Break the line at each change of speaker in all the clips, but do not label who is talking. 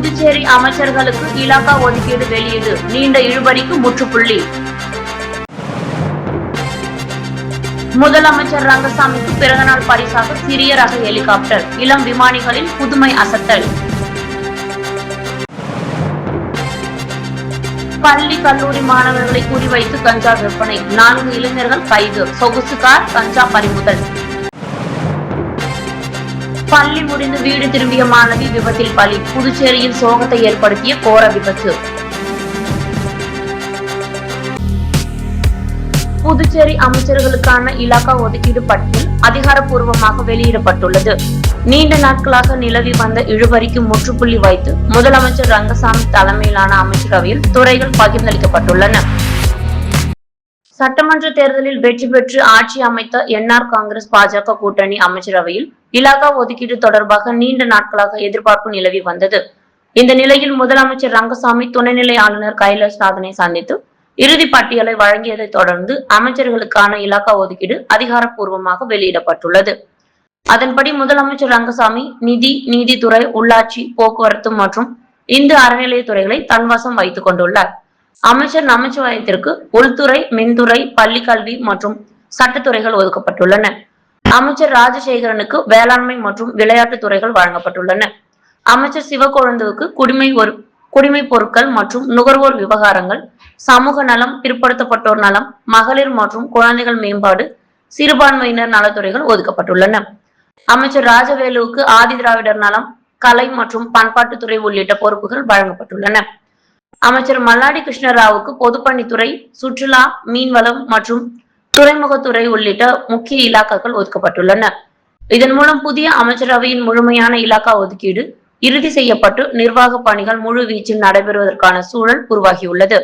புதுச்சேரி அமைச்சர்களுக்கு இலாகா ஒதுக்கீடு வெளியீடு, நீண்ட இழுபறிக்கு முற்றுப்புள்ளி. முதலமைச்சர் ரங்கசாமிக்கு பிறந்தநாள் பரிசாக சிறிய ரக ஹெலிகாப்டர், இளம் விமானிகளின் புதுமை அசத்தல். பள்ளி கல்லூரி மாணவர்களை குறிவைத்து கஞ்சா விற்பனை, 4 இளைஞர்கள் கைது, சொகுசு கார் கஞ்சா பறிமுதல். பள்ளி முடிந்து வீடு திரும்பிய மாணவி விபத்தில் பலி, புதுச்சேரியில் சோகத்தை ஏற்படுத்திய கோர விபத்து. புதுச்சேரி அமைச்சர்களுக்கான இலாகா ஒதுக்கீடு பட்டியல் அதிகாரப்பூர்வமாக வெளியிடப்பட்டுள்ளது. நீண்ட நாட்களாக நிலவி வந்த இழுபறிக்கு முற்றுப்புள்ளி வைத்து முதலமைச்சர் ரங்கசாமி தலைமையிலான அமைச்சரவையில் துறைகள் பகிர்ந்தளிக்கப்பட்டுள்ளன. சட்டமன்ற தேர்தலில் வெற்றி பெற்று ஆட்சி அமைத்த என்ஆர் காங்கிரஸ் பாஜக கூட்டணி அமைச்சரவையில் இலாகா ஒதுக்கீடு தொடர்பாக நீண்ட நாட்களாக எதிர்பார்ப்பு நிலவி வந்தது. இந்த நிலையில் முதலமைச்சர் ரங்கசாமி துணைநிலை ஆளுநர் கைலாஷ்நாதனை சந்தித்து இறுதி பட்டியலை வழங்கியதை தொடர்ந்து அமைச்சர்களுக்கான இலாகா ஒதுக்கீடு அதிகாரப்பூர்வமாக வெளியிடப்பட்டுள்ளது. அதன்படி முதலமைச்சர் ரங்கசாமி நிதி, நீதித்துறை, உள்ளாட்சி, போக்குவரத்து மற்றும் இந்து அறநிலையத்துறைகளை தன்வசம் வைத்துக் கொண்டுள்ளார். அமைச்சர் நமச்சிவாயத்திற்கு உள்துறை, மின்துறை, பள்ளிக்கல்வி மற்றும் சட்டத்துறைகள் ஒதுக்கப்பட்டுள்ளன. அமைச்சர் ராஜசேகரனுக்கு வேளாண்மை மற்றும் விளையாட்டு துறைகள் வழங்கப்பட்டுள்ளன. அமைச்சர் சிவக்கொழுந்துவுக்கு குடிமை பொருட்கள் மற்றும் நுகர்வோர் விவகாரங்கள், சமூக நலம், பிற்படுத்தப்பட்டோர் நலம், மகளிர் மற்றும் குழந்தைகள் மேம்பாடு, சிறுபான்மையினர் நலத்துறைகள் ஒதுக்கப்பட்டுள்ளன. அமைச்சர் ராஜவேலுவுக்கு ஆதி திராவிடர் நலம், கலை மற்றும் பண்பாட்டுத்துறை உள்ளிட்ட பொறுப்புகள் வழங்கப்பட்டுள்ளன. அமைச்சர் மல்லாடி கிருஷ்ணராவுக்கு பொதுப்பணித்துறை, சுற்றுலா, மீன்வளம் மற்றும் துறைமுகத்துறை உள்ளிட்ட முக்கிய இலாக்காக்கள் ஒதுக்கப்பட்டுள்ளன. இதன் மூலம் புதிய அமைச்சரவையின் முழுமையான இலாகா ஒதுக்கீடு இறுதி செய்யப்பட்டு நிர்வாக பணிகள் முழு வீச்சில் நடைபெறுவதற்கான சூழல் உருவாகியுள்ளது.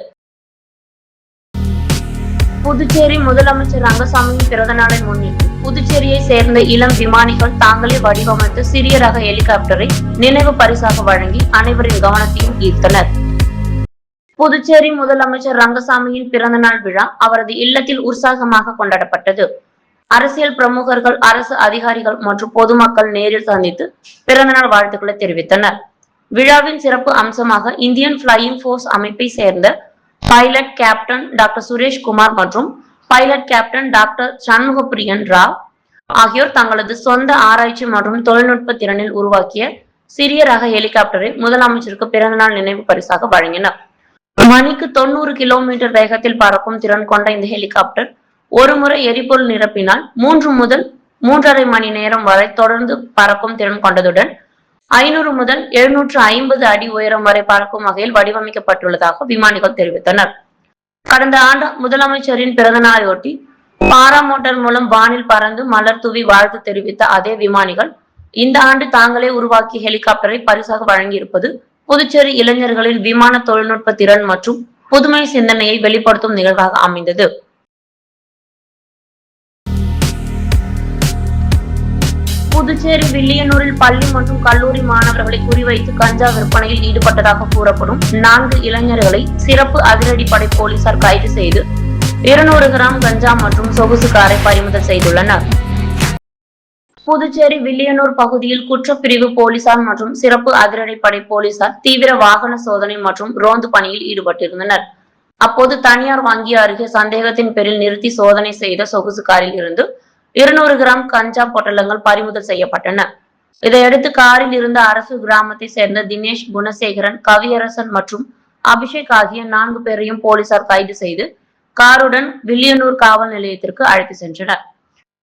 புதுச்சேரி முதலமைச்சர் ரங்கசாமியின் பிறந்த நாளை முன்னிட்டு புதுச்சேரியை சேர்ந்த இளம் விமானிகள் தாங்களே வடிவமைத்த சிறிய ரக ஹெலிகாப்டரை நினைவு பரிசாக வழங்கி அனைவரின் கவனத்தையும் ஈர்த்தனர். புதுச்சேரி முதலமைச்சர் ரங்கசாமியின் பிறந்த நாள் விழா அவரது இல்லத்தில் உற்சாகமாக கொண்டாடப்பட்டது. அரசியல் பிரமுகர்கள், அரசு அதிகாரிகள் மற்றும் பொதுமக்கள் நேரில் சந்தித்து பிறந்தநாள் வாழ்த்துக்களை தெரிவித்தனர். விழாவின் சிறப்பு அம்சமாக இந்தியன் பிளையிங் போர்ஸ் அமைப்பை சேர்ந்த pilot captain doctor Suresh Kumar மற்றும் pilot captain doctor Shanmugapriyan Rao ஆகியோர் தங்களது சொந்த ஆராய்ச்சி மற்றும் தொழில்நுட்ப திறனில் உருவாக்கிய சிறிய ரக ஹெலிகாப்டரை முதலமைச்சருக்கு பிறந்தநாள் நினைவு பரிசாக வழங்கினர். மணிக்கு 90 கிலோமீட்டர் வேகத்தில் பறக்கும் திறன் கொண்ட இந்த ஹெலிகாப்டர் ஒரு முறை எரிபொருள் நிரப்பினால் 3 முதல் 3.5 மணி நேரம் வரை தொடர்ந்து பறக்கும் திறன் கொண்டதுடன் 500 முதல் 750 அடி உயரம் வரை பறக்கும் வகையில் வடிவமைக்கப்பட்டுள்ளதாக விமானிகள் தெரிவித்தனர். கடந்த ஆண்டு முதலமைச்சரின் பிறந்த நாளையொட்டி பாரா மோட்டார் மூலம் வானில் பறந்து மலர் தூவி வாழ்த்து தெரிவித்த அதே விமானிகள் இந்த ஆண்டு தாங்களே உருவாக்கிய ஹெலிகாப்டரை பரிசாக வழங்கியிருப்பது புதுச்சேரி இளைஞர்களின் விமான தொழில்நுட்ப திறன் மற்றும் புதுமை சிந்தனையை வெளிப்படுத்தும் நிகழ்வாக அமைந்தது. புதுச்சேரி வில்லியனூரில் பள்ளி மற்றும் கல்லூரி மாணவர்களை குறிவைத்து கஞ்சா விற்பனையில் ஈடுபட்டதாக கூறப்படும் 4 இளைஞர்களை சிறப்பு அதிரடிப்படை போலீசார் கைது செய்து 200 கிராம் கஞ்சா மற்றும் சொகுசு காரை பறிமுதல் செய்துள்ளனர். புதுச்சேரி வில்லியனூர் பகுதியில் குற்றப்பிரிவு போலீசார் மற்றும் சிறப்பு அதிரடிப்படை போலீசார் தீவிர வாகன சோதனை மற்றும் ரோந்து பணியில் ஈடுபட்டிருந்தனர். அப்போது தனியார் வங்கி அருகே சந்தேகத்தின் பேரில் நிறுத்தி சோதனை செய்த சொகுசு காரில் இருந்து 200 கிராம் கஞ்சா பொட்டலங்கள் பறிமுதல் செய்யப்பட்டன. இதையடுத்து காரில் இருந்த அரசு கிராமத்தை சேர்ந்த தினேஷ், குணசேகரன், கவியரசன் மற்றும் அபிஷேக் ஆகிய 4 பேரையும் போலீசார் கைது செய்து காருடன் வில்லியனூர் காவல் நிலையத்திற்கு அழைத்து சென்றனர்.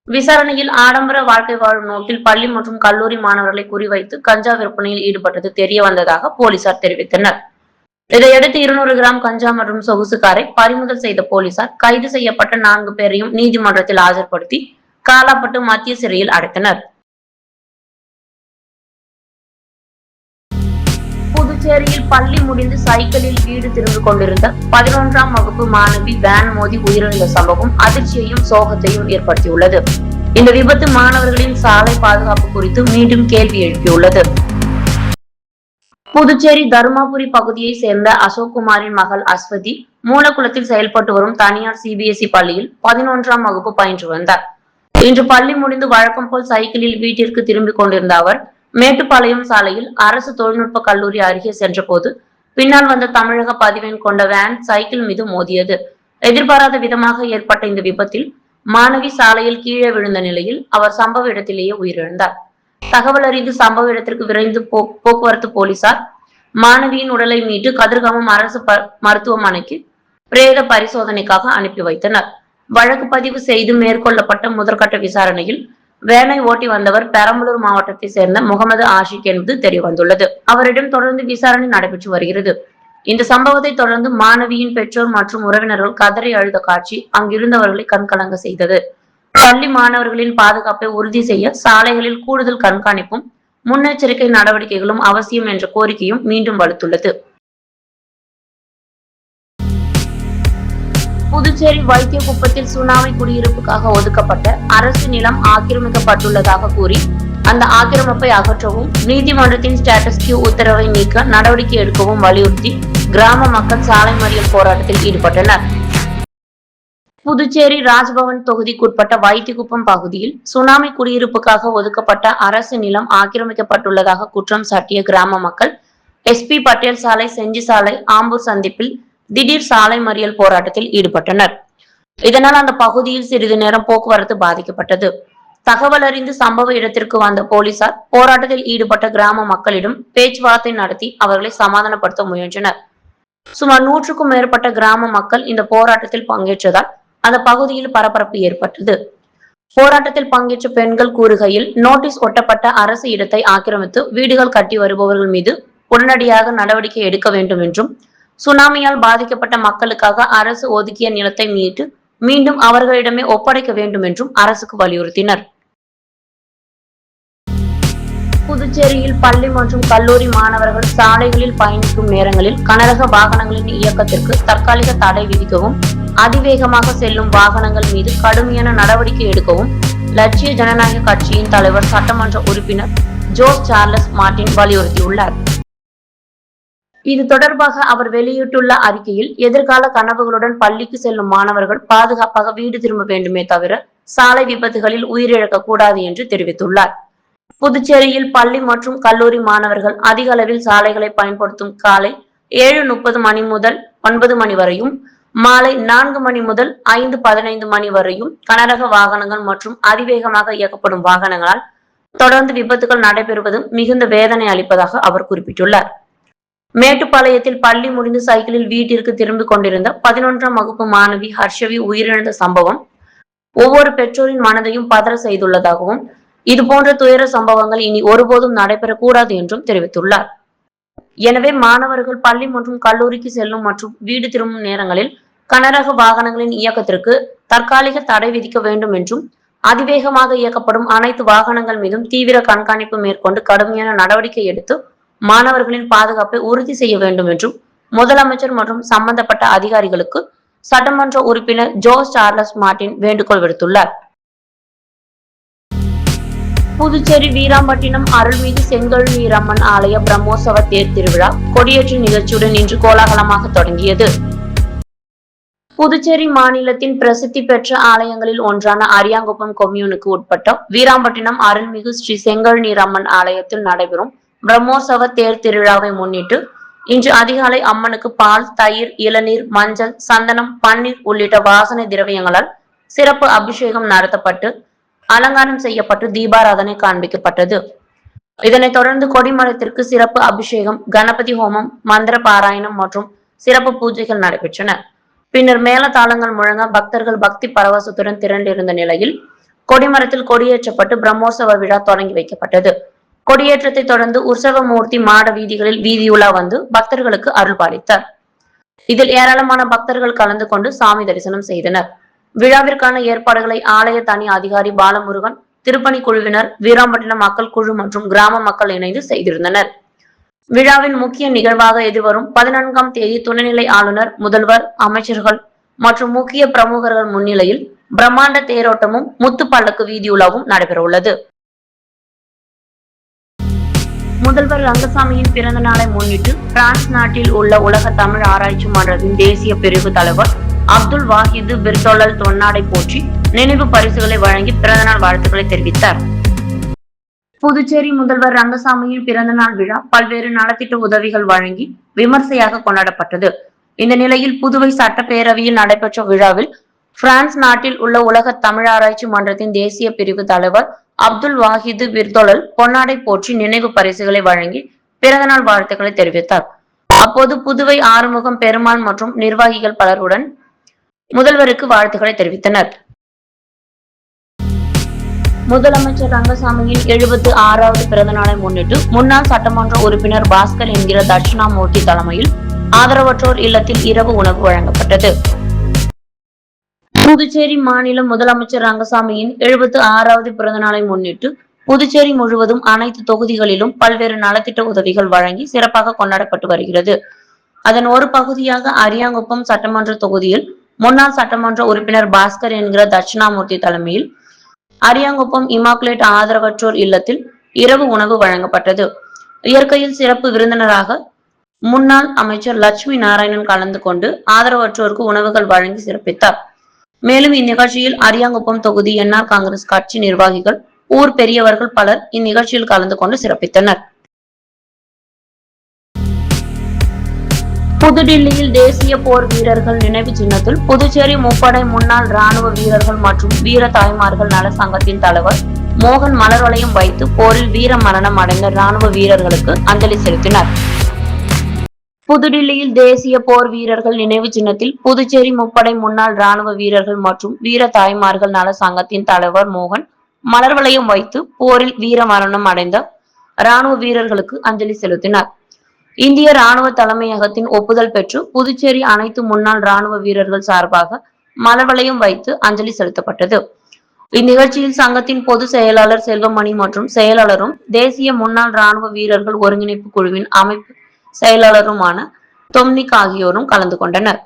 விசாரணையில் ஆடம்பர வாழ்க்கை வாழும் நோக்கில் பள்ளி மற்றும் கல்லூரி மாணவர்களை குறிவைத்து கஞ்சா விற்பனையில் ஈடுபட்டது தெரிய வந்ததாக போலீசார் தெரிவித்தனர். இதையடுத்து 200 கிராம் கஞ்சா மற்றும் சொகுசு காரை பறிமுதல் செய்த போலீசார் கைது செய்யப்பட்ட 4 பேரையும் நீதிமன்றத்தில் ஆஜர்படுத்தி காலாப்பட்டு மத்திய சிறையில் அடைத்தனர். புதுச்சேரியில் பள்ளி முடிந்து சைக்கிளில் வீடு திரும்பிக் கொண்டிருந்த 11ஆம் வகுப்பு மாணவி வேன் மோதி உயிரிழந்த சம்பவம் அதிர்ச்சியையும் சோகத்தையும் ஏற்படுத்தியுள்ளது. இந்த விபத்து மாணவர்களின் சாலை பாதுகாப்பு குறித்து மீண்டும் கேள்வி எழுப்பியுள்ளது. புதுச்சேரி தருமாபுரி பகுதியை சேர்ந்த அசோக்குமாரின் மகள் அஸ்வதி மூலக்குளத்தில் செயல்பட்டு வரும் தனியார் சிபிஎஸ்இ பள்ளியில் 11ஆம் வகுப்பு பயின்று வந்தார். இன்று பள்ளி முடிந்து வழக்கம் போல் சைக்கிளில் வீட்டிற்கு திரும்பிக் கொண்டிருந்த அவர் மேட்டுப்பாளையம் சாலையில் அரசு தொழில்நுட்ப கல்லூரி அருகே சென்றபோது பின்னால் வந்த தமிழக பதிவெண் கொண்ட வேன் சைக்கிள் மீது மோதியது. எதிர்பாராத விதமாக ஏற்பட்ட இந்த விபத்தில் மாணவி சாலையில் கீழே விழுந்த நிலையில் அவர் சம்பவ இடத்திலேயே உயிரிழந்தார். தகவல் அறிந்து சம்பவ இடத்திற்கு விரைந்து போக்குவரத்து போலீசார் மாணவியின் உடலை மீட்டு கதிர்காமம் அரசு மருத்துவமனைக்கு பிரேத பரிசோதனைக்காக அனுப்பி வைத்தனர். வழக்கு பதிவு செய்து மேற்கொள்ளப்பட்ட முதற்கட்ட விசாரணையில் வேனை ஓட்டி வந்தவர் பெரம்பலூர் மாவட்டத்தை சேர்ந்த முகமது ஆஷிக் என்பது தெரியவந்துள்ளது. அவரிடம் தொடர்ந்து விசாரணை நடைபெற்று வருகிறது. இந்த சம்பவத்தை தொடர்ந்து மாணவியின் பெற்றோர் மற்றும் உறவினர்கள் கதறி அழுத காட்சி அங்கிருந்தவர்களை கண்கலங்க செய்தது. பள்ளி மாணவர்களின் பாதுகாப்பை உறுதி செய்ய சாலைகளில் கூடுதல் கண்காணிப்பும் முன்னெச்சரிக்கை நடவடிக்கைகளும் அவசியம் என்ற கோரிக்கையும் மீண்டும் வலுத்துள்ளது. புதுச்சேரி வைத்தியகுப்பத்தில் சுனாமி குடியிருப்புக்காக ஒதுக்கப்பட்ட அரசு நிலம் ஆக்கிரமிக்கப்பட்டுள்ளதாக கூறி அந்த ஆக்கிரமிப்பை அகற்றவும் நீதிமன்றத்தின் ஸ்டேட்டஸ் கியூ உத்தரவை நீக்க நடவடிக்கை எடுக்கவும் வலியுறுத்தி கிராம மக்கள் சாலை மறியல் போராட்டத்தில் ஈடுபட்டனர். புதுச்சேரி ராஜ்பவன் தொகுதிக்குட்பட்ட வைத்தியகுப்பம் பகுதியில் சுனாமி குடியிருப்புக்காக ஒதுக்கப்பட்ட அரசு நிலம் ஆக்கிரமிக்கப்பட்டுள்ளதாக குற்றம் சாட்டிய கிராம மக்கள் SP பட்டேல் சாலை, செஞ்சி சாலை, ஆம்பூர் சந்திப்பில் திடீர் சாலை மறியல் போராட்டத்தில் ஈடுபட்டனர். இதனால் அந்த பகுதியில் சிறிது நேரம் போக்குவரத்து பாதிக்கப்பட்டது. தகவல் அறிந்து சம்பவ இடத்திற்கு வந்த போலீசார் போராட்டத்தில் ஈடுபட்ட கிராம மக்களிடம் பேச்சுவார்த்தை நடத்தி அவர்களை சமாதானப்படுத்த முயன்றனர். சுமார் 100க்கும் மேற்பட்ட கிராம மக்கள் இந்த போராட்டத்தில் பங்கேற்றதால் அந்த பகுதியில் பரபரப்பு ஏற்பட்டது. போராட்டத்தில் பங்கேற்ற பெண்கள் கூறுகையில், நோட்டீஸ் ஒட்டப்பட்ட அரசு இடத்தை ஆக்கிரமித்து வீடுகள் கட்டி வருபவர்கள் மீது உடனடியாக நடவடிக்கை எடுக்க வேண்டும் என்றும், சுனாமியால் பாதிக்கப்பட்ட மக்களுக்காக அரசு ஒதுக்கிய நிலத்தை மீட்டு மீண்டும் அவர்களிடமே ஒப்படைக்க வேண்டும் என்றும் அரசுக்கு வலியுறுத்தினர். புதுச்சேரியில் பள்ளி மற்றும் கல்லூரி மாணவர்கள் சாலைகளில் பயணிக்கும் நேரங்களில் கனரக வாகனங்களின் இயக்கத்திற்கு தற்காலிக தடை விதிக்கவும், அதிவேகமாக செல்லும் வாகனங்கள் மீது கடுமையான நடவடிக்கை எடுக்கவும் லட்சிய ஜனநாயக கட்சியின் தலைவர் சட்டமன்ற உறுப்பினர் ஜோஸ் சார்லஸ் மார்டின் வலியுறுத்தியுள்ளார். இது தொடர்பாக அவர் வெளியிட்டுள்ள அறிக்கையில், எதிர்கால கனவுகளுடன் பள்ளிக்கு செல்லும் மாணவர்கள் பாதுகாப்பாக வீடு திரும்ப வேண்டுமே தவிர சாலை விபத்துகளில் உயிரிழக்க கூடாது என்று தெரிவித்துள்ளார். புதுச்சேரியில் பள்ளி மற்றும் கல்லூரி மாணவர்கள் அதிக அளவில் சாலைகளை பயன்படுத்தும் காலை 7:30 மணி முதல் 9 மணி வரையும், மாலை 4 மணி முதல் 5:15 மணி வரையும் கனரக வாகனங்கள் மற்றும் அதிவேகமாக இயக்கப்படும் வாகனங்களால் தொடர்ந்து விபத்துகள் நடைபெறுவது மிகுந்த வேதனை அளிப்பதாக அவர் குறிப்பிட்டுள்ளார். மேட்டுப்பாளையத்தில் பள்ளி முடிந்து சைக்கிளில் வீட்டிற்கு திரும்பிக் கொண்டிருந்த 11ஆம் வகுப்பு மாணவி ஹர்ஷவி உயிரிழந்த சம்பவம் ஒவ்வொரு பெற்றோரின் மனதையும் பதற செய்துள்ளதாகவும், இதுபோன்ற துயர சம்பவங்கள் இனி ஒருபோதும் நடைபெறக்கூடாது என்றும் தெரிவித்துள்ளார். எனவே மாணவர்கள் பள்ளி மற்றும் கல்லூரிக்கு செல்லும் மற்றும் வீடு திரும்பும் நேரங்களில் கனரக வாகனங்களின் இயக்கத்திற்கு தற்காலிக தடை விதிக்க வேண்டும் என்றும், அதிவேகமாக இயக்கப்படும் அனைத்து வாகனங்கள் மீதும் தீவிர கண்காணிப்பு மேற்கொண்டு கடுமையான நடவடிக்கை எடுத்து மாணவர்களின் பாதுகாப்பை உறுதி செய்ய வேண்டும் என்றும் முதலமைச்சர் மற்றும் சம்பந்தப்பட்ட அதிகாரிகளுக்கு சட்டமன்ற உறுப்பினர் ஜோஸ் சார்லஸ் மார்டின் வேண்டுகோள் விடுத்துள்ளார். புதுச்சேரி வீராம்பட்டினம் அருள்மிகு செங்கழுநீரம்மன் ஆலய பிரம்மோற்சவ தேர் திருவிழா கொடியேற்று நிகழ்ச்சியுடன் இன்று கோலாகலமாக தொடங்கியது. புதுச்சேரி மாநிலத்தின் பிரசித்தி பெற்ற ஆலயங்களில் ஒன்றான அரியாங்குப்பம் கொம்யூனுக்கு உட்பட்ட வீராம்பட்டினம் அருள்மிகு ஸ்ரீ செங்கழுநீரம்மன் ஆலயத்தில் நடைபெறும் பிரம்மோற்சவ தேர் திருவிழாவை முன்னிட்டு இன்று அதிகாலை அம்மனுக்கு பால், தயிர், இளநீர், மஞ்சள், சந்தனம், பன்னீர் உள்ளிட்ட வாசனை திரவியங்களால் சிறப்பு அபிஷேகம் நடத்தப்பட்டு அலங்காரம் செய்யப்பட்டு தீபாராதனை காண்பிக்கப்பட்டது. இதனைத் தொடர்ந்து கொடிமரத்திற்கு சிறப்பு அபிஷேகம், கணபதி ஹோமம், மந்திர பாராயணம் மற்றும் சிறப்பு பூஜைகள் நடைபெற்றன. பின்னர் மேல தாளங்கள் முழங்க பக்தர்கள் பக்தி பரவசத்துடன் திரண்டிருந்த நிலையில் கொடிமரத்தில் கொடியேற்றப்பட்டு பிரம்மோற்சவ விழா தொடங்கி வைக்கப்பட்டது. கொடியேற்றத்தை தொடர்ந்து உற்சவ மூர்த்தி மாட வீதிகளில் வீதியுலா வந்து பக்தர்களுக்கு அருள் பாலித்தார். இதில் ஏராளமான பக்தர்கள் கலந்து கொண்டு சாமி தரிசனம் செய்தனர். விழாவிற்கான ஏற்பாடுகளை ஆலய தனி அதிகாரி பாலமுருகன், திருப்பணி குழுவினர், வீராம்பட்டினம் மக்கள் குழு மற்றும் கிராம மக்கள் இணைந்து செய்திருந்தனர். விழாவின் முக்கிய நிகழ்வாக எதிர்வரும் 14ஆம் தேதி துணைநிலை ஆளுநர், முதல்வர், அமைச்சர்கள் மற்றும் முக்கிய பிரமுகர்கள் முன்னிலையில் பிரம்மாண்ட தேரோட்டமும் முத்து பல்லக்கு வீதியுலாவும் நடைபெற உள்ளது. முதல்வர் ரங்கசாமியின் பிறந்த நாளை முன்னிட்டு பிரான்ஸ் நாட்டில் உள்ள உலக தமிழ் ஆராய்ச்சி மன்றத்தின் தேசிய பிரிவு தலைவர் அப்துல் வாஹிது பிர்தோலல் தொன்னாடை போற்றி நினைவு பரிசுகளை வழங்கி பிறந்தநாள் வாழ்த்துக்களை தெரிவித்தார். புதுச்சேரி முதல்வர் ரங்கசாமியின் பிறந்த நாள் விழா பல்வேறு நலத்திட்ட உதவிகள் வழங்கி விமர்சையாக கொண்டாடப்பட்டது. இந்த நிலையில் புதுவை சட்டப்பேரவையில் நடைபெற்ற விழாவில் பிரான்ஸ் நாட்டில் உள்ள உலக தமிழாராய்ச்சி மன்றத்தின் தேசிய பிரிவு தலைவர் அப்துல் வாஹிது விர்தொலல் பொன்னாடை போற்றி நினைவு பரிசுகளை வழங்கி பிறந்தநாள் வாழ்த்துக்களை தெரிவித்தார். அப்போது புதுவை ஆறுமுகம் பெருமாள் மற்றும் நிர்வாகிகள் பலருடன் முதல்வருக்கு வாழ்த்துக்களை தெரிவித்தனர். முதலமைச்சர் ரங்கசாமியின் 76வது பிறந்த நாளை முன்னிட்டு முன்னாள் சட்டமன்ற உறுப்பினர் பாஸ்கர் என்கிற தட்சிணாமூர்த்தி தலைமையில் ஆதரவற்றோர் இல்லத்தில் இரவு உணவு வழங்கப்பட்டது. புதுச்சேரி மாநில முதலமைச்சர் ரங்கசாமியின் 76வது பிறந்த நாளை முன்னிட்டு புதுச்சேரி முழுவதும் அனைத்து தொகுதிகளிலும் பல்வேறு நலத்திட்ட உதவிகள் வழங்கி சிறப்பாக கொண்டாடப்பட்டு வருகிறது. அதன் ஒரு பகுதியாக அரியாங்குப்பம் சட்டமன்ற தொகுதியில் முன்னாள் சட்டமன்ற உறுப்பினர் பாஸ்கர் என்கிற தட்சிணாமூர்த்தி தலைமையில் அரியாங்குப்பம் இமாக்குலேட் ஆதரவற்றோர் இல்லத்தில் இரவு உணவு வழங்கப்பட்டது. இயற்கையில் சிறப்பு விருந்தினராக முன்னாள் அமைச்சர் லட்சுமி நாராயணன் கலந்து கொண்டு ஆதரவற்றோருக்கு உணவுகள் வழங்கி சிறப்பித்தார். மேலும் இந்நிகழ்ச்சியில் அரியாங்குப்பம் தொகுதி என்ஆர் காங்கிரஸ் கட்சி நிர்வாகிகள், ஊர் பெரியவர்கள் பலர் இந்நிகழ்ச்சியில் கலந்து கொண்டு சிறப்பித்தனர். புதுடில்லியில் தேசிய போர் வீரர்கள் நினைவு சின்னத்தில் புதுச்சேரி முப்படை முன்னாள் ராணுவ வீரர்கள் மற்றும் வீர தாய்மார்கள் நல சங்கத்தின் தலைவர் மோகன் மலர் வளையம் வைத்து போரில் வீர மரணம் அடைந்த ராணுவ வீரர்களுக்கு அஞ்சலி செலுத்தினார். புதுடில்லியில் தேசிய போர் வீரர்கள் நினைவு சின்னத்தில் புதுச்சேரி முப்படை முன்னாள் ராணுவ வீரர்கள் மற்றும் வீர தாய்மார்கள் நல சங்கத்தின் தலைவர் மோகன் மலர் வளையம் வைத்து போரில் வீர மரணம் அடைந்த ராணுவ வீரர்களுக்கு அஞ்சலி செலுத்தினார். இந்திய ராணுவ தலைமையகத்தின் ஒப்புதல் பெற்று புதுச்சேரி அனைத்து முன்னாள் ராணுவ வீரர்கள் சார்பாக மலர் வளையம் வைத்து அஞ்சலி செலுத்தப்பட்டது. இந்நிகழ்ச்சியில் சங்கத்தின் பொதுச் செயலாளர் செல்வமணி மற்றும் செயலாளரும் தேசிய முன்னாள் ராணுவ வீரர்கள் ஒருங்கிணைப்பு குழுவின் அமைப்பு செயலாளருமான தொம்னிக் ஆகியோரும் கலந்து கொண்டனர்.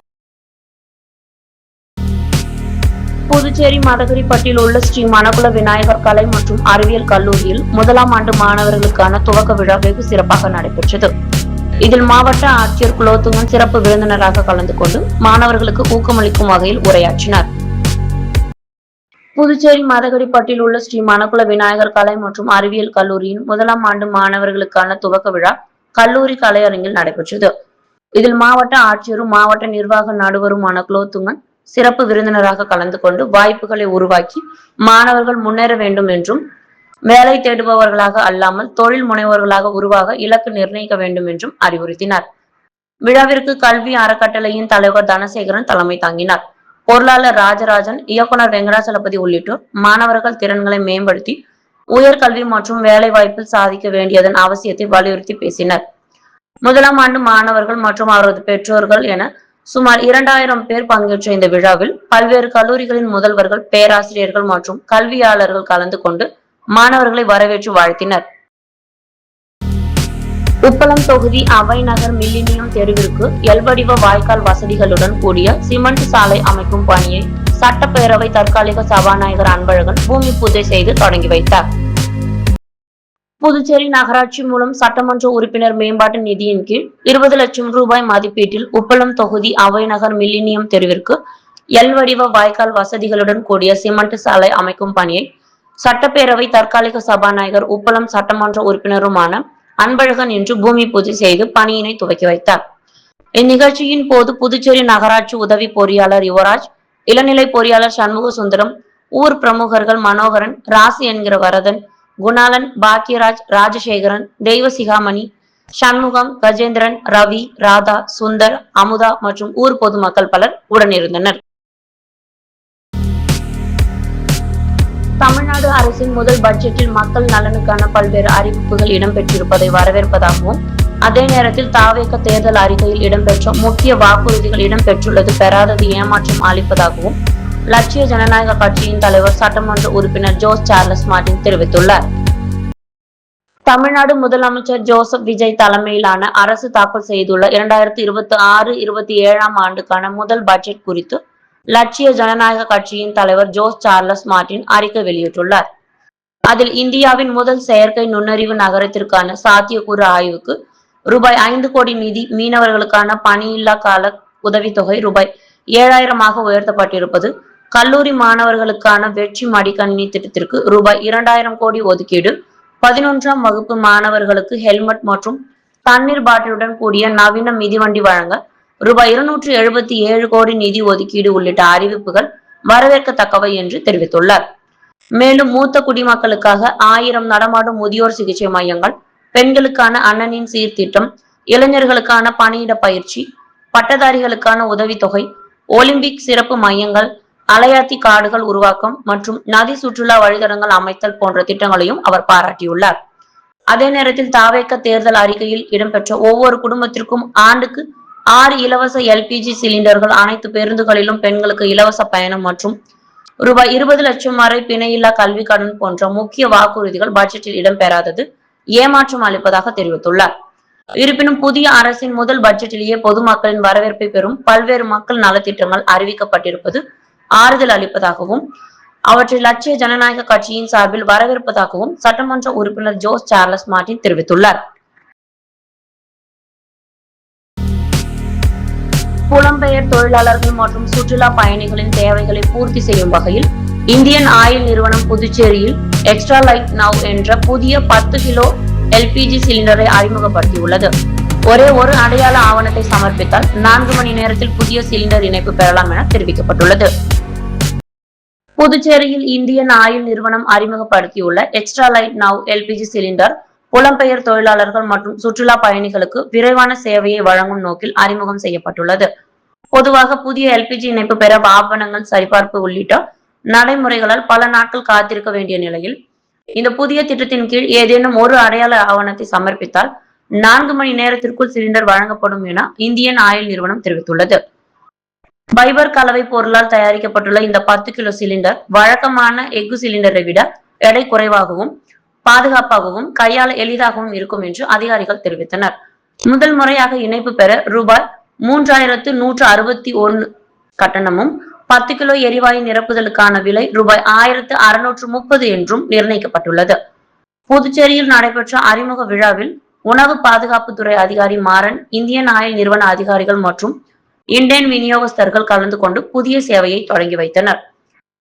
புதுச்சேரி மதகரிப்பட்டில் உள்ள ஸ்ரீ மணக்குள விநாயகர் கலை மற்றும் அறிவியல் கல்லூரியில் முதலாம் ஆண்டு மாணவர்களுக்கான துவக்க விழா வெகு சிறப்பாக நடைபெற்றது. இதில் மாவட்ட ஆட்சியர் குலோத்துங்கன் சிறப்பு விருந்தினராக கலந்து கொண்டு மாணவர்களுக்கு ஊக்கமளிக்கும் வகையில் உரையாற்றினார். புதுச்சேரி மதகடிப்பட்டில் உள்ள ஸ்ரீ மணக்குள விநாயகர் கலை மற்றும் அறிவியல் கல்லூரியின் முதலாம் ஆண்டு மாணவர்களுக்கான துவக்க விழா கல்லூரி கலையரங்கில் நடைபெற்றது. இதில் மாவட்ட ஆட்சியரும் மாவட்ட நிர்வாக நடுவருமான குலோத்துங்கன் சிறப்பு விருந்தினராக கலந்து கொண்டு வாய்ப்புகளை உருவாக்கி மாணவர்கள் முன்னேற வேண்டும் என்றும் வேலை தேடுபவர்களாக அல்லாமல் தொழில் முனைவோர்களாக உருவாக இலக்கு நிர்ணயிக்க வேண்டும் என்றும் அறிவுறுத்தினார். விழாவிற்கு கல்வி அறக்கட்டளையின் தலைவர் தனசேகரன் தலைமை தாங்கினார். பொருளாளர் ராஜராஜன், இயக்குனர் வெங்கடாசலபதி உள்ளிட்டோர் மாணவர்கள் திறன்களை மேம்படுத்தி உயர்கல்வி மற்றும் வேலை வாய்ப்பில் சாதிக்க வேண்டியதன் அவசியத்தை வலியுறுத்தி பேசினர். முதலாம் ஆண்டு மாணவர்கள் மற்றும் அவரது பெற்றோர்கள் என சுமார் 2000 பேர் பங்கேற்ற இந்த விழாவில் பல்வேறு கல்லூரிகளின் முதல்வர்கள், பேராசிரியர்கள் மற்றும் கல்வியாளர்கள் கலந்து கொண்டு மாணவர்களை வரவேற்று வாழ்த்தினர். உப்பளம் தொகுதி அவை நகர் மில்லினியம் தெருவிற்கு எல்வடிவ வாய்க்கால் வசதிகளுடன் கூடிய சிமெண்ட் சாலை அமைக்கும் பணியை சட்டப்பேரவை தற்காலிக சபாநாயகர் அன்பழகன் பூமி பூஜை செய்து தொடங்கி வைத்தார். புதுச்சேரி நகராட்சி மூலம் சட்டமன்ற உறுப்பினர் மேம்பாட்டு நிதியின் கீழ் 20 லட்சம் ரூபாய் மதிப்பீட்டில் உப்பளம் தொகுதி அவை நகர் மில்லினியம் தெருவிற்கு எல்வடிவ வாய்க்கால் வசதிகளுடன் கூடிய சிமெண்ட் சாலை அமைக்கும் பணியை சட்டப்பேரவை தற்காலிக சபாநாயகர் உப்பளம் சட்டமன்ற உறுப்பினருமான அன்பழகன் இன்று பூமி பூஜை செய்து பணியினை துவக்கி வைத்தார். இந்நிகழ்ச்சியின் போது புதுச்சேரி நகராட்சி உதவி பொறியாளர் யுவராஜ், இளநிலை பொறியாளர் சண்முக சுந்தரம், ஊர் பிரமுகர்கள் மனோகரன், ராசி என்கிற வரதன், குணாலன், பாக்கியராஜ், ராஜசேகரன், தெய்வசிகாமணி, சண்முகம், கஜேந்திரன், ரவி, ராதா, சுந்தர், அமுதா மற்றும் ஊர் பொதுமக்கள் பலர் உடனிருந்தனர். தமிழ்நாடு அரசின் முதல் பட்ஜெட்டில் மக்கள் நலனுக்கான பல்வேறு அறிவிப்புகள் இடம்பெற்றிருப்பதை வரவேற்பதாகவும், அதே நேரத்தில் தாவேக தேர்தல் அறிக்கையில் இடம்பெற்ற முக்கிய வாக்குறுதிகள் இடம்பெற்றுள்ளது பெறாதது ஏமாற்றம் அளிப்பதாகவும் லட்சிய ஜனநாயக கட்சியின் தலைவர் சட்டமன்ற உறுப்பினர் ஜோஸ் சார்லஸ் மார்டின் தெரிவித்துள்ளார். தமிழ்நாடு முதலமைச்சர் ஜோசப் விஜய் தலைமையிலான அரசு தாக்கல் செய்துள்ள 2026-27 ஆண்டுக்கான முதல் பட்ஜெட் குறித்து லட்சிய ஜனநாயக கட்சியின் தலைவர் ஜோஸ் சார்லஸ் மார்டின் அறிக்கை வெளியிட்டுள்ளார். அதில் இந்தியாவின் முதல் செயற்கை நுண்ணறிவு நகரத்திற்கான சாத்தியக்கூறு ஆய்வுக்கு ரூபாய் 5 கோடி நிதி, மீனவர்களுக்கான பணியில்லா கால உதவித்தொகை ரூபாய் 7000 உயர்த்தப்பட்டிருப்பது, கல்லூரி மாணவர்களுக்கான வெற்றி மடிக்கணினி திட்டத்திற்கு ரூபாய் 2000 கோடி ஒதுக்கீடு, 11ஆம் வகுப்பு மாணவர்களுக்கு ஹெல்மெட் மற்றும் தண்ணீர் பாட்டிலுடன் கூடிய நவீன மிதிவண்டி வழங்க ரூபாய் 277 கோடி நிதி ஒதுக்கீடு உள்ளிட்ட அறிவிப்புகள் வரவேற்கத்தக்கவை என்று தெரிவித்துள்ளார். மேலும் மூத்த குடிமக்களுக்காக 1000 நடமாடும் முதியோர் சிகிச்சை மையங்கள், பெண்களுக்கான அண்ணனின் சீர்திட்டம், இளைஞர்களுக்கான பணியிட பயிற்சி, பட்டதாரிகளுக்கான உதவித்தொகை, ஒலிம்பிக் சிறப்பு மையங்கள், அலையாத்தி காடுகள் உருவாக்கம் மற்றும் நதி சுற்றுலா வழித்தடங்கள் அமைத்தல் போன்ற திட்டங்களையும் அவர் பாராட்டியுள்ளார். அதே நேரத்தில் தாவேக தேர்தல் அறிக்கையில் இடம்பெற்ற ஒவ்வொரு குடும்பத்திற்கும் ஆண்டுக்கு 6 இலவச எல்பிஜி சிலிண்டர்கள், அனைத்து பேருந்துகளிலும் பெண்களுக்கு இலவச பயணம் மற்றும் ரூபாய் 20 லட்சம் வரை பிணையில்லா கல்வி கடன் போன்ற முக்கிய வாக்குறுதிகள் பட்ஜெட்டில் இடம்பெறாதது ஏமாற்றம் அளிப்பதாக தெரிவித்துள்ளார். இருப்பினும் புதிய அரசின் முதல் பட்ஜெட்டிலேயே பொதுமக்களின் வரவேற்பை பெறும் பல்வேறு மக்கள் நலத்திட்டங்கள் அறிவிக்கப்பட்டிருப்பது ஆறுதல் அளிப்பதாகவும் அவற்றை லட்சிய ஜனநாயக கட்சியின் சார்பில் வரவேற்பதாகவும் சட்டமன்ற உறுப்பினர் ஜோஸ் சார்லஸ் மார்டின் தெரிவித்துள்ளார். புலம்பெயர் தொழிலாளர்கள் மற்றும் சுற்றுலா பயணிகளின் தேவைகளை பூர்த்தி செய்யும் வகையில் இந்தியன் ஆயில் நிறுவனம் புதுச்சேரியில் எக்ஸ்ட்ரா லைட் நவ் என்ற புதிய 10 கிலோ எல்பிஜி சிலிண்டரை அறிமுகப்படுத்தியுள்ளது. ஒரே ஒரு அடையாள ஆவணத்தை சமர்ப்பித்தால் 4 மணி நேரத்தில் புதிய சிலிண்டர் இணைப்பு பெறலாம் என தெரிவிக்கப்பட்டுள்ளது. புதுச்சேரியில் இந்தியன் ஆயில் நிறுவனம் அறிமுகப்படுத்தியுள்ள extra light now LPG cylinder புலம்பெயர் தொழிலாளர்கள் மற்றும் சுற்றுலா பயணிகளுக்கு விரைவான சேவையை வழங்கும் நோக்கில் அறிமுகம் செய்யப்பட்டுள்ளது. பொதுவாக புதிய எல்பிஜி இணைப்பு பெற ஆவணங்கள் சரிபார்ப்பு உள்ளிட்ட நடைமுறைகளால் பல நாட்கள் காத்திருக்க வேண்டிய நிலையில் இந்த புதிய திட்டத்தின் கீழ் ஏதேனும் ஒரு அடையாள ஆவணத்தை சமர்ப்பித்தால் 4 மணி நேரத்திற்குள் சிலிண்டர் வழங்கப்படும் என இந்தியன் ஆயில் நிறுவனம் தெரிவித்துள்ளது. பைபர் கலவை பொருளால் தயாரிக்கப்பட்டுள்ள இந்த 10 கிலோ சிலிண்டர் வழக்கமான எஃகு சிலிண்டரை விட எடை குறைவாகவும் பாதுகாப்பாகவும் கையாள எளிதாகவும் இருக்கும் என்று அதிகாரிகள் தெரிவித்தனர். முதல் முறையாக இணைப்பு பெற ரூபாய் 3161 கட்டணமும் 10 கிலோ எரிவாயு நிரப்புதலுக்கான விலை ரூபாய் 1630 என்றும் நிர்ணயிக்கப்பட்டுள்ளது. புதுச்சேரியில் நடைபெற்ற அறிமுக விழாவில் உணவு பாதுகாப்புத்துறை அதிகாரி மாறன், இந்தியன் ஆயில் நிறுவன அதிகாரிகள் மற்றும் இண்டேன் விநியோகஸ்தர்கள் கலந்து கொண்டு புதிய சேவையை தொடங்கி வைத்தனர்.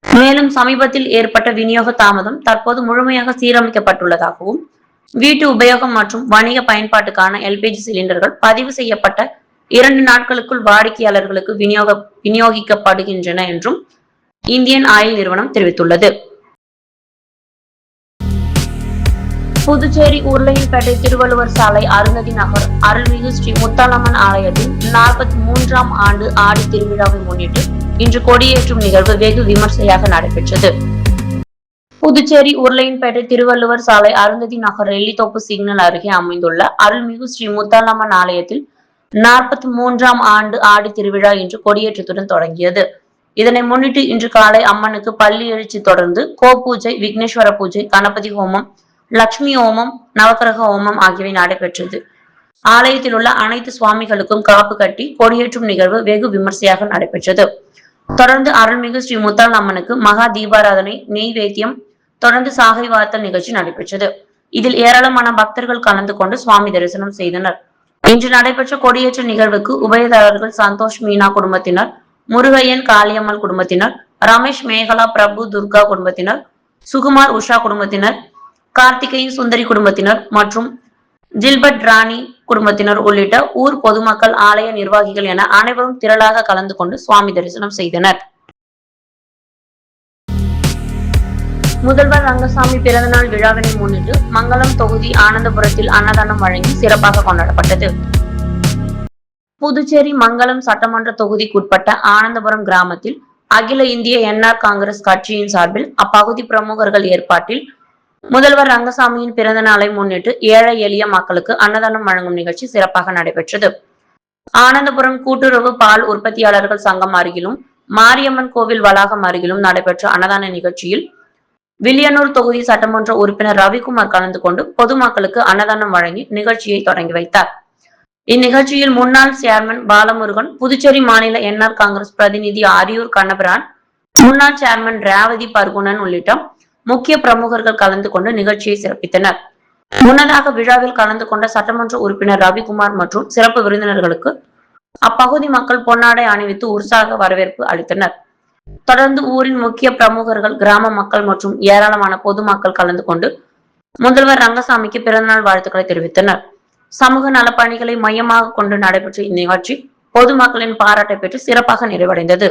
மேலும் சமீபத்தில் ஏற்பட்ட விநியோக தாமதம் தற்போது முழுமையாக சீரமைக்கப்பட்டுள்ளதாகவும் வீட்டு உபயோகம் மற்றும் வணிக பயன்பாட்டுக்கான எல்பிஜி சிலிண்டர்கள் பதிவு செய்யப்பட்ட 2 நாட்களுக்குள் வாடிக்கையாளர்களுக்கு விநியோகிக்கப்படுகின்றன என்றும் இந்தியன் ஆயில் நிறுவனம் தெரிவித்துள்ளது. புதுச்சேரி உருளையன்பேட்டை திருவள்ளுவர் சாலை அருந்ததி நகர் அருள்மிகு ஸ்ரீ முத்தாலம்மன் ஆலயத்தில் 43ஆம் ஆண்டு ஆடி திருவிழாவை முன்னிட்டு இன்று கொடியேற்றும் நிகழ்வு வெகு விமர்சையாக நடைபெற்றது. புதுச்சேரி உருளையன்பேட்டை திருவள்ளுவர் சாலை அருந்ததி நகர் ரெல்லித்தோப்பு சிக்னல் அருகே அமைந்துள்ள அருள்மிகு ஸ்ரீ முத்தாலம்மன் ஆலயத்தில் 43ஆம் ஆண்டு ஆடி திருவிழா இன்று கொடியேற்றத்துடன் தொடங்கியது. இதனை முன்னிட்டு இன்று காலை அம்மனுக்கு பள்ளி எழுச்சி தொடர்ந்து கோபூஜை, விக்னேஸ்வர பூஜை, கணபதி ஹோமம், லட்சுமி ஹோமம், நவக்கிரக ஹோமம் ஆகியவை நடைபெற்றது. ஆலயத்தில் உள்ள அனைத்து சுவாமிகளுக்கும் காப்பு கட்டி கொடியேற்றும் நிகழ்வு வெகு விமர்சையாக நடைபெற்றது. தொடர்ந்து அருள்மிகு ஸ்ரீ முத்தாள் அம்மனுக்கு மகா தீபாராதனை, நெய்வேத்தியம், தொடர்ந்து சாகை வார்த்தல் நிகழ்ச்சி நடைபெற்றது. இதில் ஏராளமான பக்தர்கள் கலந்து கொண்டு சுவாமி தரிசனம் செய்தனர். இன்று நடைபெற்ற கொடியேற்ற நிகழ்வுக்கு உபயதாரர்கள் சந்தோஷ் மீனா குடும்பத்தினர், முருகையன் காளியம்மாள் குடும்பத்தினர், ரமேஷ் மேகலா பிரபு துர்கா குடும்பத்தினர், சுகுமார் உஷா குடும்பத்தினர், கார்த்திகேயன் சுந்தரி குடும்பத்தினர் மற்றும் ஜில்பர்ட் ராணி குடும்பத்தினர் உள்ளிட்ட ஊர் பொதுமக்கள், ஆலய நிர்வாகிகள் என அனைவரும் திரளாக கலந்து கொண்டு சுவாமி தரிசனம் செய்தனர். முதல்வர் ரங்கசாமி பிறந்தநாள் விழாவினை முன்னிட்டு மங்களம் தொகுதி ஆனந்தபுரத்தில் அன்னதானம் வழங்கி சிறப்பாக கொண்டாடப்பட்டது. புதுச்சேரி மங்களம் சட்டமன்ற தொகுதிக்குட்பட்ட ஆனந்தபுரம் கிராமத்தில் அகில இந்திய என்ஆர் காங்கிரஸ் கட்சியின் சார்பில் அப்பகுதி பிரமுகர்கள் ஏற்பாட்டில் முதல்வர் ரங்கசாமியின் பிறந்த நாளை முன்னிட்டு ஏழை எளிய மக்களுக்கு அன்னதானம் வழங்கும் நிகழ்ச்சி சிறப்பாக நடைபெற்றது. ஆனந்தபுரம் கூட்டுறவு பால் உற்பத்தியாளர்கள் சங்கம் அருகிலும் மாரியம்மன் கோவில் வளாகம் அருகிலும் நடைபெற்ற அன்னதான நிகழ்ச்சியில் வில்லியனூர் தொகுதி சட்டமன்ற உறுப்பினர் ரவிக்குமார் கலந்து கொண்டு பொதுமக்களுக்கு அன்னதானம் வழங்கி நிகழ்ச்சியை தொடங்கி வைத்தார். இந்நிகழ்ச்சியில் முன்னாள் சேர்மன் பாலமுருகன், புதுச்சேரி மாநில என்ஆர் காங்கிரஸ் பிரதிநிதி ஆரியூர் கண்ணபிரான், முன்னாள் சேர்மன் ரேவதி பர்குணன் உள்ளிட்ட முக்கிய பிரமுகர்கள் கலந்து கொண்டு நிகழ்ச்சியை சிறப்பித்தனர். முன்னதாக விழாவில் கலந்து கொண்ட சட்டமன்ற உறுப்பினர் ரவிக்குமார் மற்றும் சிறப்பு விருந்தினர்களுக்கு அப்பகுதி மக்கள் பொன்னாடை அணிவித்து உற்சாக வரவேற்பு அளித்தனர். தொடர்ந்து ஊரின் முக்கிய பிரமுகர்கள், கிராம மக்கள் மற்றும் ஏராளமான பொதுமக்கள் கலந்து கொண்டு முதல்வர் ரங்கசாமிக்கு பிறந்தநாள் வாழ்த்துக்களை தெரிவித்தனர். சமூக நலப்பணிகளை மையமாக கொண்டு நடைபெற்ற இந்நிகழ்ச்சி பொதுமக்களின் பாராட்டை பெற்று சிறப்பாக நிறைவடைந்தது.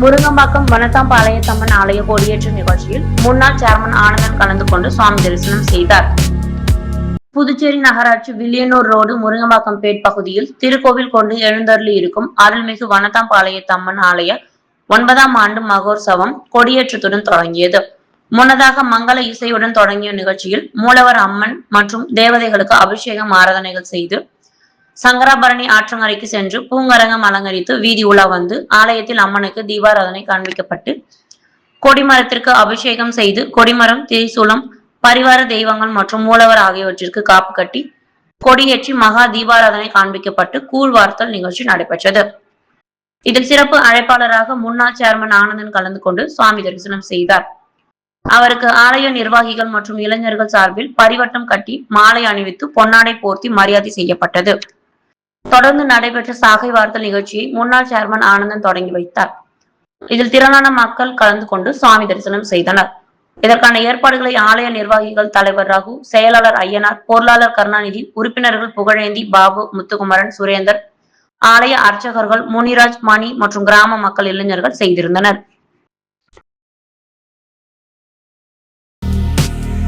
முருங்கம்பாக்கம் வனத்தாம்பாளையத்தம்மன் ஆலய கொடியேற்ற நிகழ்ச்சியில் முன்னாள் சேர்மன் ஆனந்தன் கலந்து கொண்டு சுவாமி தரிசனம் செய்தார். புதுச்சேரி நகராட்சி வில்லியனூர் ரோடு முருங்கம்பாக்கம் பேட் பகுதியில் திருக்கோவில் கொண்டு எழுந்தருளி இருக்கும் அருள்மிகு வனத்தாம்பாளையத்தம்மன் ஆலய 9ஆம் ஆண்டு மகோற்சவம் கொடியேற்றத்துடன் தொடங்கியது. முன்னதாக மங்கள இசையுடன் தொடங்கிய நிகழ்ச்சியில் மூலவர் அம்மன் மற்றும் தேவதைகளுக்கு அபிஷேகம் ஆராதனைகள் செய்து சங்கராபரணி ஆற்றங்கரைக்கு சென்று பூங்கரங்கம் அலங்கரித்து வீதி உலா வந்து ஆலயத்தில் அம்மனுக்கு தீபாராதனை காண்பிக்கப்பட்டு கொடிமரத்திற்கு அபிஷேகம் செய்து கொடிமரம், திரிசூலம், பரிவார தெய்வங்கள் மற்றும் மூலவர் ஆகியவற்றிற்கு காப்பு கட்டி கொடியேற்றி மகா தீபாராதனை காண்பிக்கப்பட்டு கூழ்வார்த்தல் நிகழ்ச்சி நடைபெற்றது. இதில் சிறப்பு அழைப்பாளராக முன்னாள் சேர்மன் ஆனந்தன் கலந்து கொண்டு சுவாமி தரிசனம் செய்தார். அவருக்கு ஆலய நிர்வாகிகள் மற்றும் இளைஞர்கள் சார்பில் பரிவட்டம் கட்டி மாலை அணிவித்து பொன்னாடை போர்த்தி மரியாதை செய்யப்பட்டது. தொடர்ந்து நடைபெற்ற சாகை வார்த்தல் நிகழ்ச்சியை முன்னாள் சேர்மன் ஆனந்தன் தொடங்கி வைத்தார். இதில் திரளான மக்கள் கலந்து கொண்டு சுவாமி தரிசனம் செய்தனர். இதற்கான ஏற்பாடுகளை ஆலய நிர்வாகிகள் தலைவர் ரகு, செயலாளர் ஐயனார், பொருளாளர் கருணாநிதி, உறுப்பினர்கள் புகழேந்தி, பாபு, முத்துக்குமரன், சுரேந்தர், ஆலய அர்ச்சகர்கள் முனிராஜ், மணி மற்றும் கிராம மக்கள் இளைஞர்கள் செய்திருந்தனர்.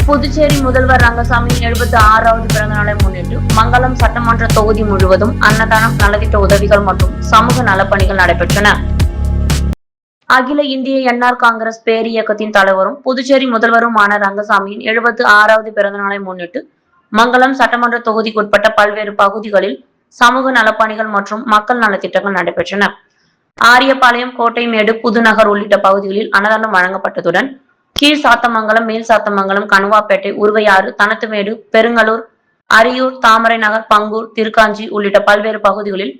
புதுச்சேரி முதல்வர் ரங்கசாமியின் 76வது பிறந்த நாளை முன்னிட்டு மங்களம் சட்டமன்ற தொகுதி முழுவதும் அன்னதானம், நலத்திட்ட உதவிகள் மற்றும் சமூக நலப்பணிகள் நடைபெற்றன. அகில இந்திய என்ஆர் காங்கிரஸ் பேரியக்கத்தின் தலைவரும் புதுச்சேரி முதல்வருமான ரங்கசாமியின் 76வது பிறந்த நாளை முன்னிட்டு மங்களம் சட்டமன்ற தொகுதிக்குட்பட்ட பல்வேறு பகுதிகளில் சமூக நலப்பணிகள் மற்றும் மக்கள் நலத்திட்டங்கள் நடைபெற்றன. ஆரியபாளையம், கோட்டைமேடு, புதுநகர் உள்ளிட்ட பகுதிகளில் அன்னதானம் வழங்கப்பட்டதுடன் கீழ் சாத்தமங்கலம், மேல் சாத்தமங்கலம், கணுவாப்பேட்டை, உருவையாறு, தனத்துமேடு, பெருங்களூர், அரியூர், தாமரை நகர், பங்கூர், திருக்காஞ்சி உள்ளிட்ட பல்வேறு பகுதிகளில்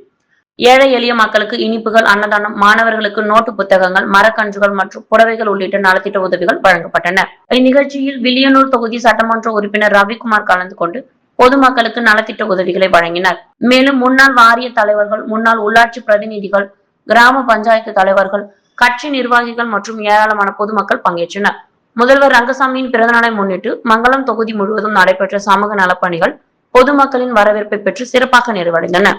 ஏழை எளிய மக்களுக்கு இனிப்புகள், அன்னதானம், மாணவர்களுக்கு நோட்டு புத்தகங்கள், மரக்கன்றுகள் மற்றும் புடவைகள் உள்ளிட்ட நலத்திட்ட உதவிகள் வழங்கப்பட்டன. இந்நிகழ்ச்சியில் வில்லியனூர் தொகுதி சட்டமன்ற உறுப்பினர் ரவிக்குமார் கலந்து கொண்டு பொதுமக்களுக்கு நலத்திட்ட உதவிகளை வழங்கினார். மேலும் முன்னாள் வாரிய தலைவர்கள், முன்னாள் உள்ளாட்சி பிரதிநிதிகள், கிராம பஞ்சாயத்து தலைவர்கள், கட்சி நிர்வாகிகள் மற்றும் ஏராளமான பொதுமக்கள் பங்கேற்றனர். முதல்வர் ரங்கசாமியின் பிறந்தநாளை முன்னிட்டு மங்களம் தொகுதி முழுவதும் நடைபெற்ற சமூக நலப்பணிகள் பொதுமக்களின் வரவேற்பை பெற்று சிறப்பாக நிறைவடைந்தன.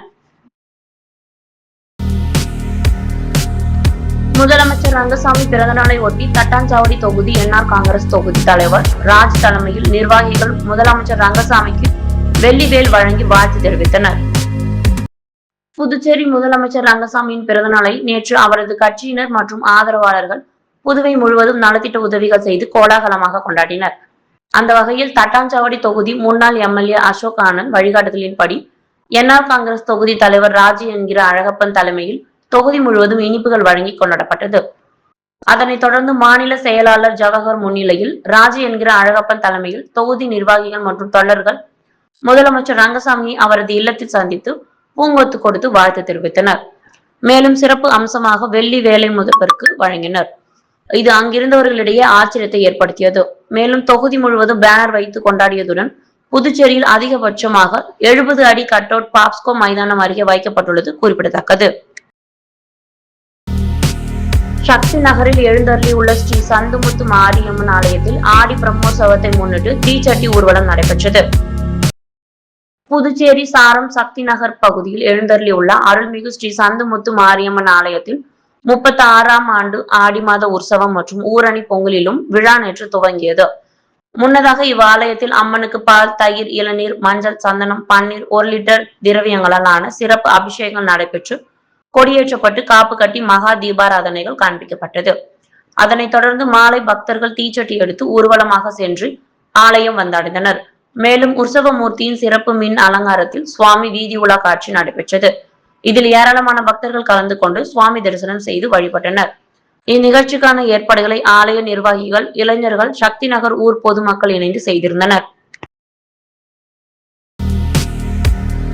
முதலமைச்சர் ரங்கசாமி பிறந்தநாளை ஒட்டி தட்டாஞ்சாவடி தொகுதி என்ஆர் காங்கிரஸ் தொகுதி தலைவர் ராஜ் தலைமையில் நிர்வாகிகள் முதலமைச்சர் ரங்கசாமிக்கு வெள்ளிவேல் வழங்கி வாழ்த்து தெரிவித்தனர். புதுச்சேரி முதலமைச்சர் ரங்கசாமியின் பிறந்தநாளை நேற்று அவரது கட்சியினர் மற்றும் ஆதரவாளர்கள் புதுவை முழுவதும் நலத்திட்ட உதவிகள் செய்து கோலாகலமாக கொண்டாடினர். அந்த வகையில் தட்டாஞ்சாவடி தொகுதி முன்னாள் எம்எல்ஏ அசோக் ஆனந்த் வழிகாட்டுதலின்படி என்ஆர் காங்கிரஸ் தொகுதி தலைவர் ராஜு என்கிற அழகப்பன் தலைமையில் தொகுதி முழுவதும் இனிப்புகள் வழங்கி கொண்டாடப்பட்டது. அதனைத் தொடர்ந்து மாநில செயலாளர் ஜவஹர் முன்னிலையில் ராஜு என்கிற அழகப்பன் தலைமையில் தொகுதி நிர்வாகிகள் மற்றும் தொண்டர்கள் முதலமைச்சர் ரங்கசாமியை அவரது இல்லத்தில் சந்தித்து பூங்கொத்து கொடுத்து வாழ்த்து தெரிவித்தனர். மேலும் சிறப்பு அம்சமாக வெள்ளி வேலை முதல்வருக்கு வழங்கினர். இது அங்கிருந்தவர்களிடையே ஆச்சரியத்தை ஏற்படுத்தியது. மேலும் தொகுதி முழுவதும் பேனர் வைத்து கொண்டாடியதுடன் புதுச்சேரியில் அதிகபட்சமாக 70 அடி கட் அவுட் பாப்ஸ்கோ மைதானம் அருகே வைக்கப்பட்டுள்ளது குறிப்பிடத்தக்கது. சக்தி நகரில் எழுந்தருளி உள்ள ஸ்ரீ சந்துமுத்து மாரியம்மன் ஆலயத்தில் ஆடி பிரம்மோற்சவத்தை முன்னிட்டு தீச்சட்டி ஊர்வலம் நடைபெற்றது. புதுச்சேரி சாரம் சக்தி நகர் பகுதியில் எழுந்தருளி உள்ள அருள்மிகு ஸ்ரீ சந்துமுத்து மாரியம்மன் ஆலயத்தில் 36ஆம் ஆண்டு ஆடி மாத உற்சவம் மற்றும் ஊரணி பொங்கலிலும் விழா நேற்று துவங்கியது. முன்னதாக இவ்வாலயத்தில் அம்மனுக்கு பால், தயிர், இளநீர், மஞ்சள், சந்தனம், பன்னீர், 1 லிட்டர் திரவியங்களால் ஆன சிறப்பு அபிஷேகம் நடைபெற்று கொடியேற்றப்பட்டு காப்பு கட்டி மகா தீபாராதனைகள் காண்பிக்கப்பட்டது. அதனைத் தொடர்ந்து மாலை பக்தர்கள் தீச்சட்டி எடுத்து ஊர்வலமாக சென்று ஆலயம் வந்தடைந்தனர். மேலும் உற்சவ மூர்த்தியின் சிறப்பு மின் அலங்காரத்தில் சுவாமி வீதி உலா காட்சி நடைபெற்றது. இதில் ஏராளமான பக்தர்கள் கலந்து கொண்டு சுவாமி தரிசனம் செய்து வழிபட்டனர். இந்நிகழ்ச்சிக்கான ஏற்பாடுகளை ஆலய நிர்வாகிகள், இளைஞர்கள், சக்தி நகர் ஊர் பொதுமக்கள் இணைந்து செய்திருந்தனர்.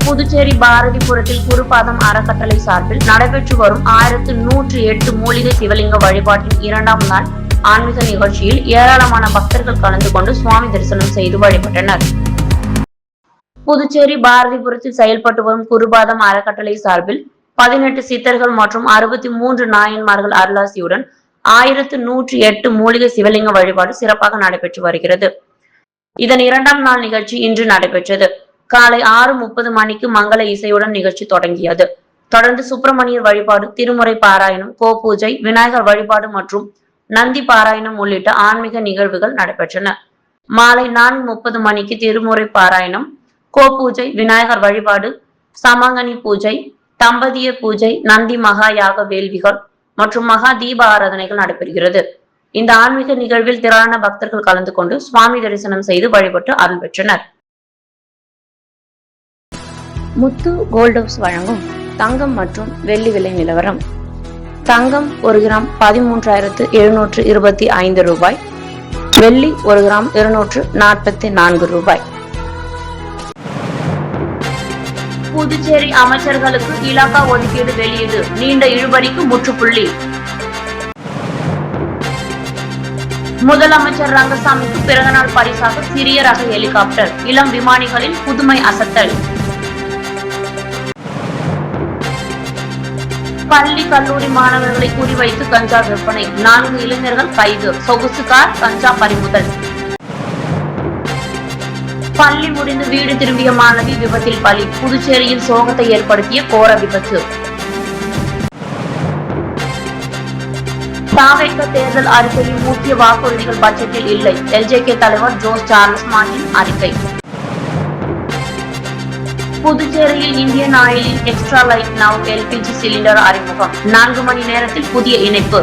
புதுச்சேரி பாரதிபுரத்தில் குருபாதம் அறக்கட்டளை சார்பில் நடைபெற்று வரும் 1108 மூலிகை சிவலிங்க வழிபாட்டின் 2ஆம் நாள் ஆன்மீக நிகழ்ச்சியில் ஏராளமான பக்தர்கள் கலந்து கொண்டு சுவாமி தரிசனம் செய்து வழிபட்டனர். புதுச்சேரி பாரதிபுரத்தில் செயல்பட்டு வரும் குருபாதம் அறக்கட்டளை சார்பில் 18 சித்தர்கள் மற்றும் 63 நாயன்மார்கள் அருளாசியுடன் 1108 மூலிகை சிவலிங்க வழிபாடு சிறப்பாக நடைபெற்று வருகிறது. இதன் 2ஆம் நாள் நிகழ்ச்சி இன்று நடைபெற்றது. காலை 6:30 மணிக்கு மங்கள இசையுடன் நிகழ்ச்சி தொடங்கியது. தொடர்ந்து சுப்பிரமணியர் வழிபாடு, திருமுறை பாராயணம், கோபூஜை, விநாயகர் வழிபாடு மற்றும் நந்தி பாராயணம் உள்ளிட்ட ஆன்மீக நிகழ்வுகள் நடைபெற்றன. மாலை 4:30 மணிக்கு திருமுறை பாராயணம், கோபூஜை, விநாயகர் வழிபாடு, சமங்கனி பூஜை, தம்பதியர் பூஜை, நந்தி மகா யாக வேள்விகள் மற்றும் மகா தீப ஆராதனைகள் நடைபெறுகிறது. இந்த ஆன்மீக நிகழ்வில் திரளான பக்தர்கள் கலந்து கொண்டு சுவாமி தரிசனம் செய்து வழிபட்டு அருள் பெற்றனர். முத்து கோல்ட் ஹவுஸ் வழங்கும் தங்கம் மற்றும் வெள்ளி விலை நிலவரம். தங்கம் 1 கிராம் 13,725 ரூபாய், வெள்ளி 1 கிராம் 244 ரூபாய். புதுச்சேரி அமைச்சர்களுக்கு இலாகா ஒதுக்கீடு வெளியீடு, நீண்ட இழுபறிக்கு முற்றுப்புள்ளி. முதலமைச்சர் ரங்கசாமிக்கு பிறந்தநாள் பரிசாக சிறிய ரக ஹெலிகாப்டர், இளம் விமானிகளின் புதுமை அசத்தல். பள்ளி கல்லூரி மாணவர்களை குறிவைத்து கஞ்சா விற்பனை, 4 இளைஞர்கள் கைது, சொகுசு கார், கஞ்சா பறிமுதல். பள்ளி முடிந்து வீடு திரும்பிய மாணவி விபத்தில் பலி, புதுச்சேரியில் சோகத்தை ஏற்படுத்திய கோர விபத்து. தாவேக தேர்தல் அறிக்கையில் முக்கிய வாக்குறுதிகள் பட்ஜெட்டில் இல்லை, எல்ஜேகே தலைவர் ஜோஸ் சார்லஸ் மார்டின் அறிக்கை. புதுச்சேரியில் இந்தியன் ஆயிலின் extra light now LPG cylinder அறிமுகம், 4 மணி நேரத்தில் புதிய இணைப்பு.